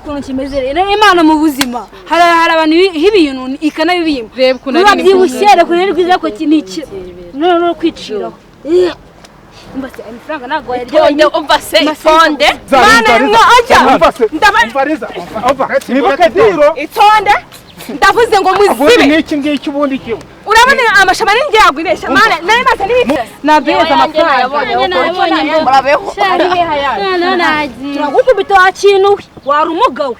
ukuntu kimeze Imana mu buzima hari abantu h'ibintu ikanabibimba reba ukuntu ari byibushyere kuri rwiza ko kiniki no kwiciraho mbase amafaranga nago yaryoye umva se itonde mana mwa ajya ndabariza nibuke diro itonde ndavuze ngo muzibe n'iki ubundi kiwe urabona amashama n'ingiye yaguresha mana nari maze n'ibiki nabeza amafaranga murabeho ari heha yaje turagukubita wakintu wari umugawe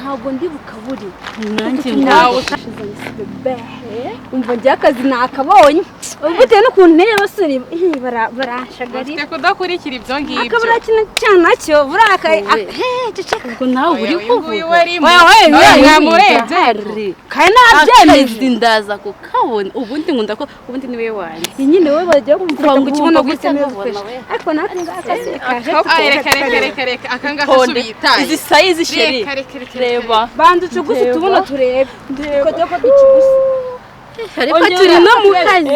ntabwo ndi bukaburi nanjye ntawe umva njye akazi nakabonye bitewe n'ukuntu nteye abasore barashagari kudakurikira ibyo ngibyo akabura kintu cyane nacyo buraka ngo nawe uri kuvuga mwamurebye kandi nabyemeye ndaza kukabona ubundi nkunda ko ubundi niwe wanjye nyine wowe bagiye kumvuga ngo kibono gute neza ariko nakakazi kaje reka akangaka subita izi size sheri reba bandutse gusa tubona turebe ko doko dukigusa ariko turi no mu kazi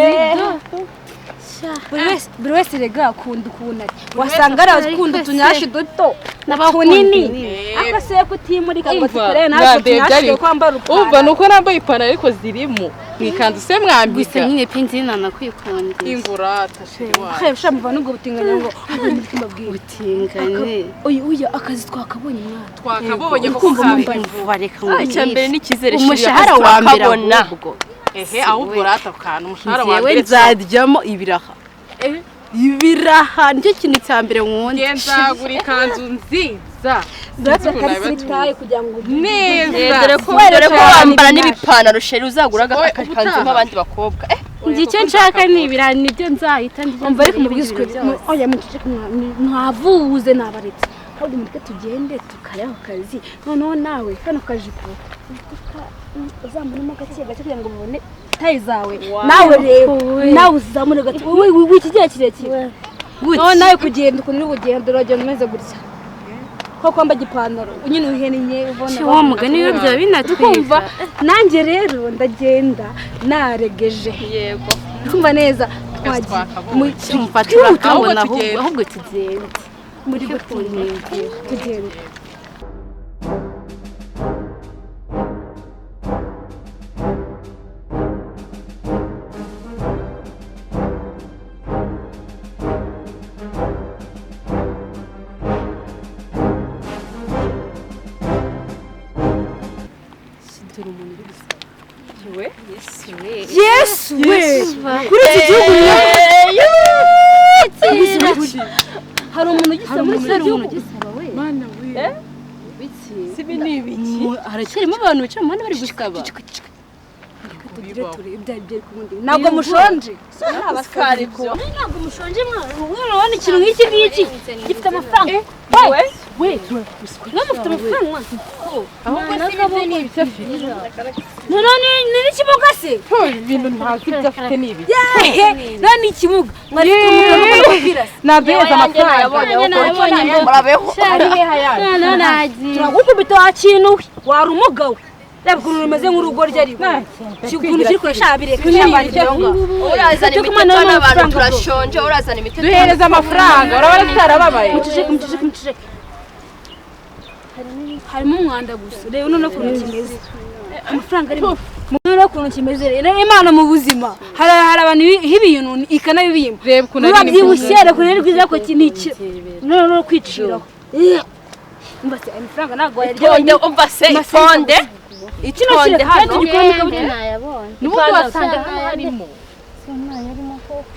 buri wese rega akunda ukuntu wasanga ari akunda utunyashi duto n'abakunini akase kutimurika ngo tukore natwe tunyashi kwambara upana umva nuko nambaye ipantaro ariko zirimo mwikanzu se mwambika nyine pinzi nana kwikunda ingurata sheri shamva nubwo butinganya ngo butinganye uyu akazi twakabonye mwana twakabonye ko kumva reka ngo cyambere n'ikizere umushahara wa mbere ahubwo ahubwo rata kana umushahara wa mbere nzaryamo ibiraha nicyo kintu cya mbere nkunda genzagura ikanzu nziza ndakasitaye kugira ngo neza dore ko wambara n'ibipantaro sheri uzaguraga akakanzu nk'abandi bakobwa nzi icyo nshaka ni ibiraha nibyo nzahita umva ariko mubigizwe oya ntavuze nabaretse ahubwo mureke tugende tukareba akazi noneho nawe kano kajipo uzamuremo gake gake kugira ngo mubone tayi zawe nawe rero nawe uzamure gake wikigera kirekire no nawe kugenda ukuntu urugendo uragenda umeze gutya ko kwamba gipantaro unyine uhenenye ubona wa mugani iyo bya binatwumva nanjye rero ndagenda naregeje yego kumva neza twagiye mu cyumva turakabona ahubwo tugende muri gutunganya tugende Yesu kuri iki gihugu hari umuntu ugisa muri iki gihugu mana we sibi nibiki haracyarimo abantu bicaye mu muhanda bari gusaba ntabwo mushonje ntabwo mushonje urabona ikintu nk'iki ngiki gifite amafaranga we mufite amafaranga ahubwo sibi n'ibyo afite none ni ikimuga se ibintu ntazi ibyo afite n'ibi none ni ikimuga mwafite umugabo w'umupira nabeza amafaranga murabeho ari heha yaje turagukubita wakintu wari umugawe reba ukuntu rumeze nk'urugo ryariko ukuntu kiri kurasha bireka urazana imiteto n'abantu turashonje urazana imiteto duhereza amafaranga urabona tutarababaye muceceke harimo umwanda gusa reba none ukuntu kimeze amafaranga arimo none ukuntu kimeze Imana mu buzima hari abantu h'ibintu ikanabibimba reba ukuntu ari byibushyere kuri rwiza ko kiniki none kwiciraho mbase amafaranga nago yaryoye umva se itonde itonde hano nayabonye n'ubundi wasanga harimo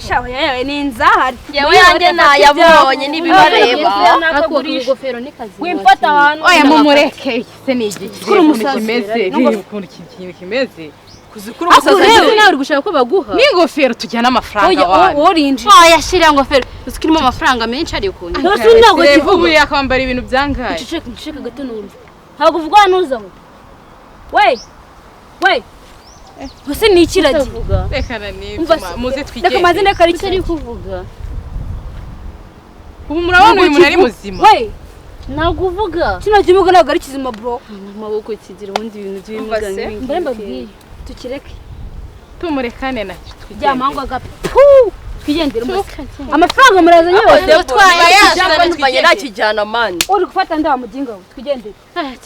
shawe yawe ni inzahari yewe yanjye nayabonye nibibareba akugura ingofero n'ikazi wimfata ahantu oya mumureke se ni igiki kimeze nk'ukuntu ikintu kimeze kuzikura umusazi nawe uri gushaka ko baguha n'ingofero tujyana amafaranga wawe worinje oya shira ingofero uzikirimo amafaranga menshi ari kunye nose ntabwo kivuga yakambara ibintu byangaye ceceka gato numva ntabwo uvugwa nuza ngo we Hose ni ikiragi. Rekana nibyo muze twigende. Reka mazina kari cyari kuvuga. Ubu murabona uyu muntu ari muzima. We, naguvuga. Kino kimuga ntabwo ari kizima bro. Amaboko kigira ubundi ibintu by'imiganga. Mbere mbabwiye. Tukireke. Tumurekane nacyo twigende. Byamangwa agapu. Twigendere umusa. Amafaranga murazanye yose. Twayashaka twanye nakijyana mani. Uri gufata nda mujinga we. Twigendere.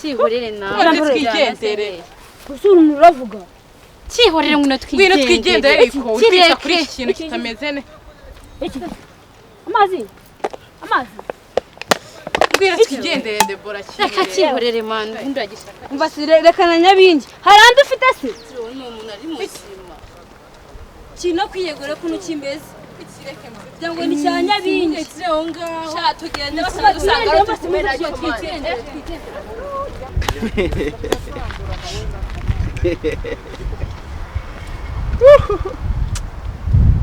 Cyihorere nawe. Twigendere. Usuru nuravuga. Cyihorere ngwino twigendere. Ngwino twigendere ariko utita kuri iki kintu kitameze ne. Amazi. Ngwino twigendere Debora cyane. Reka cyihorere man. Ubundi agishaka. Umva rekana nyabingi. Harandi ufite se? Ni umuntu ari muzima. Kino kwiyegura kuno kimbeze. Byango ni cyanya bingi. Kireho ngaho. Sha tugende basanga rutumera cyo twigende.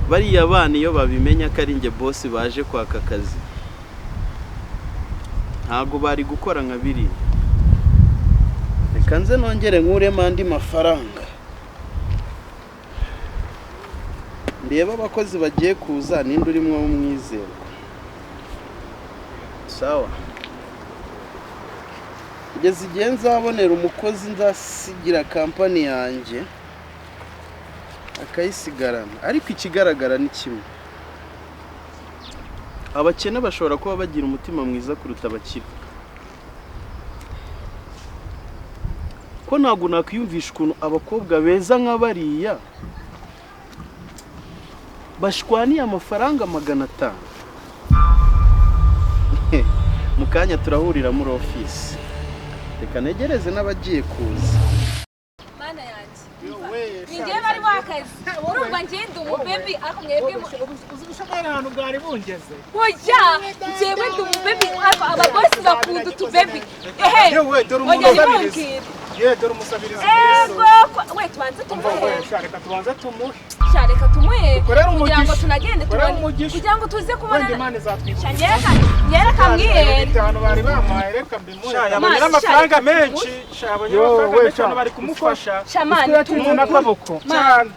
Bariya bana iyo babimenya ko ari nge boss baje kwaka akazi ntago bari gukora nka biri. Reka nze nongere nkuremo andi mafaranga ndeba abakozi bagiye kuza ninde urimo umwizero. Sawa, igeze igihe nzabonera umukozi nzasigira kampani yanjye akayisigarana, ariko ikigaragara ni kimwe, abakene bashobora kuba bagira umutima mwiza kuruta abakire. Ko ntabwo nakwiyumvisha ukuntu abakobwa beza nk'abariya bashwaniye amafaranga 500. Mu kanya turahurira muri office, reka negereze n'abagiye kuza. Mana yanjye ningiye bari wakazi urumva ngende umubebi ako mwebwe ushobora ahantu bwari bungeze oya njyewe ndi umubebi abagosi bakunda utubebi yewe dore umusabirizi dore umusabirizi we tubanze tumuhe reka tubanze tumuhe reka tumuhe kugira ngo umugisha tunagende kugira ngo tuze kubona Imana izatwica nyereka mwihere bitanu bari bamaye reka mbimuhe yabonye amafaranga menshi shabonye amafaranga menshi bari kumufasha shamani tumuna kaboko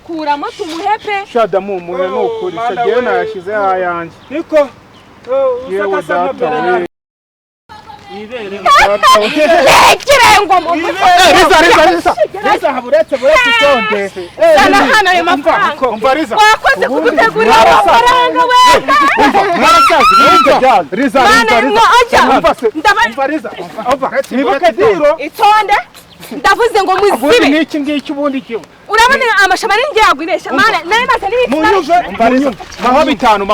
kuramo tumuhepe shada mumuhe nukuri shagiye nayashize hayanjye niko yewe data ibere kirengo mu Riza haburetse itonde sana hano ayo mafaranga umvariza wakoze kudutegurira amafaranga weka Riza umvariza nibuke diro itonde ndavuze ngo muzibe niki ngiki ubundi kiwe urabona amashaba n'ingiye yagwiresha mane naye maze munyuve umvariza maho bitanu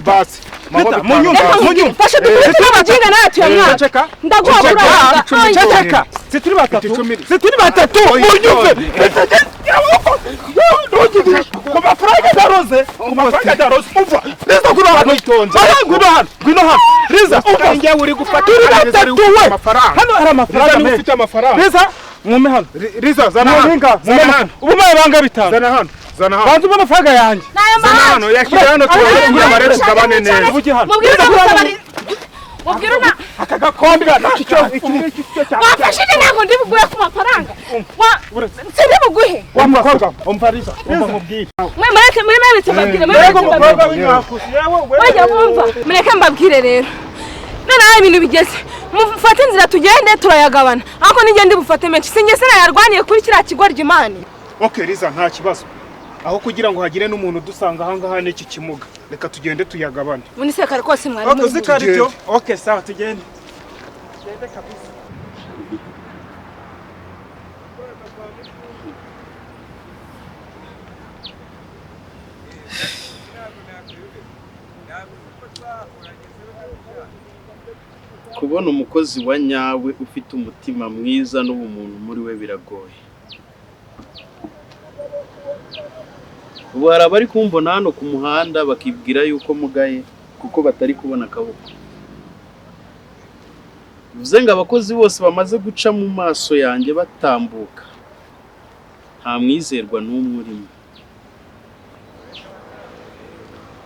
basi munyuve fasha dukuri abajinga natwe mwana ndaguha ceceka situri batatu munyuve ku mafaranga daroze umva Riza kuri hano itonze ngwino hano Riza ngiye uri gufata amafaranga hano hari amafaranga menshi ufite amafaranga Riza mume hano Riza zana hano ubu maye banga bitanu zana hano bantu amafaranga yanjye zana hano yakira hano tugira barere tugabane neza ubugi hano mubwira akagakombira nakicyo wafashije ntabwo ndi buguye ku mafaranga sindi buguhe wamukobwa umvariza mubwire mureke mbabwire rero noneho ibintu bigeze mufate inzira tugende turayagabana ariko nigende bufate menshi sinjye se nayarwaniye kuri kiriya kigoryi imana. Okay Riza nta kibazo, aho kugira ngo hagire n'umuntu dusanga ahangaha n'iki kimuga reka tugende tuyagabane. Muri sekare kose mwari muri zikari byo. Okay sawa tugende kabisa. Kubona umukozi wa nyawe ufite umutima mwiza n'ubumuntu muri we biragoye. ubu hari abari kumbona hano ku muhanda bakibwira yuko mugaye kuko batari kubona akaboko. Bivuze ngo abakozi bose bamaze guca mu maso yanjye batambuka, nta mwizerwa n'umwe urimo.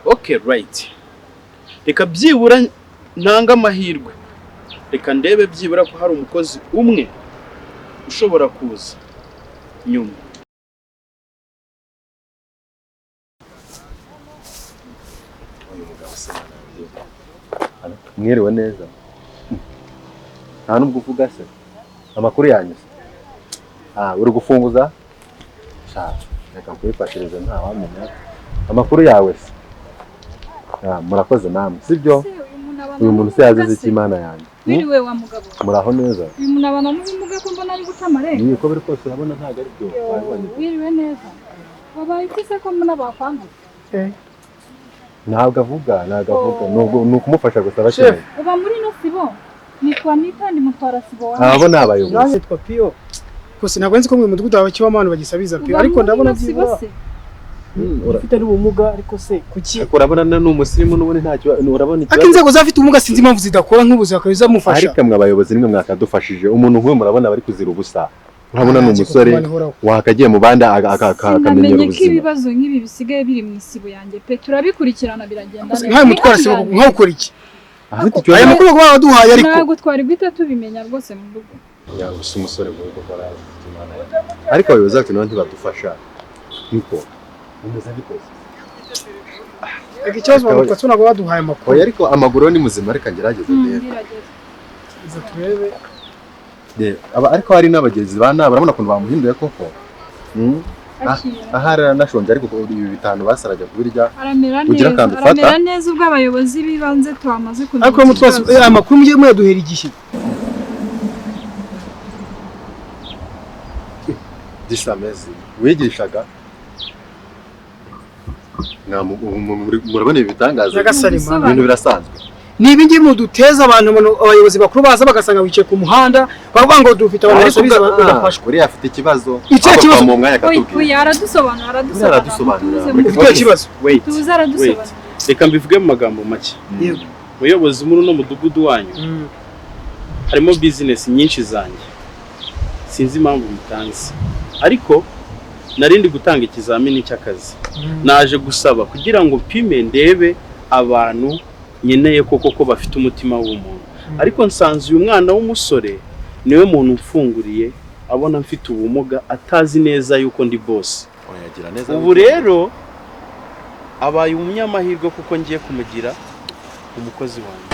Okay, right. Reka byibura ntanga amahirwe. Reka ndebe byibura ko hari umukozi umwe ushobora kuza nyuma. Mwiriwe neza. Nta nubwo uvuga se. Amakuru yanyu se. Uri gufunguza? Reka kwifashirize nta wamenya. Amakuru yawe se. Murakoze namwe. Sibyo? Uyu muntu se yazize ikimana yanjye. Wiriwe wa mugabo. Muraho neza. Uyu muntu abana n'umuga ko mbona ari guca amarenga. Ni uko biri kose urabona ntago ari byo. Wiriwe neza. Wabaye kwise ko mbona bakwanga. Ntabwo avuga. Ni ukumufasha gusa bakeneye. Uba muri no sibo. Nitwa Nitandi mutwara sibo. Abo ni abayobozi. Nanjye twa Pio. Kose ntabwo nzi ko mu mudugudu w'abakibamana bagisabiza Pio, ariko ndabona byibura. Ufite n'ubumuga ariko se kuki? Urabona n'umusirimu n'ubundi ntacyo urabona iki? Akinzego zafite ubumuga sinzi impamvu zidakora nk'ubuzi akabiza mufasha. Ariko mwe abayobozi nimwe mwakadufashije. Umuntu nk'uwe murabona bari kuzira ubusa. Urabona n'umusore wakagiye mu banda akamenyera ubuzima. Ibibazo nk'ibi bisigaye biri mu isibo yanjye pe turabikurikirana biragenda neza. Nkaye mutwara sibo nk'ukora iki? Aya makuru ngo baduhaye ariko. Ntabwo twari guhita tubimenya rwose mu rugo. Ya gusa umusore ngo gukora imana. Ariko abayobozi bafite n'abandi badufasha. Niko umeze bikoze. Ikibazo bavuga ko ntabwo baduhaye amakuru. Oya ariko amaguru ni muzima reka ngerageze rero. Izo turebe. Ariko hari n'abagenzi bana barabona kuntu bamuhinduye koko. Ahara nashonje ariko ibi bitanu basarajya kubirya. Ugira kandi ufata. Aramera neza ubwo abayobozi bibanze twamaze kugira. Ariko mutwaza amakuru mugiye muyaduhera igihe. Disamezi wigishaga murabona ibi bitangaza ibintu birasanzwe. Niba ngiye mu duteza abantu abayobozi bakuru baza bagasanga wicaye ku muhanda bavuga ngo dufite abantu basubiza bagafashwa. Uri afite ikibazo. Icyo kibazo mu mwanya katubwiye. Aradusobanura. Icyo kibazo. Tuza aradusobanura. Reka mbivuge mu magambo make. Yego. Muyobozi muri no mudugudu wanyu. Harimo business nyinshi zanjye. Sinzi impamvu mutanze. Ariko narindi gutanga ikizamini cy'akazi. Naje gusaba kugira ngo mpime ndebe abantu nyeneye koko bafite umutima w'umuntu. Ariko nsanze uyu mwana w'umusore niwe muntu mfunguriye abona mfite ubumuga atazi neza yuko ndi boss. Oyagira neza. Ubu rero abaye umunyamahirwe kuko ngiye kumugira umukozi wanjye.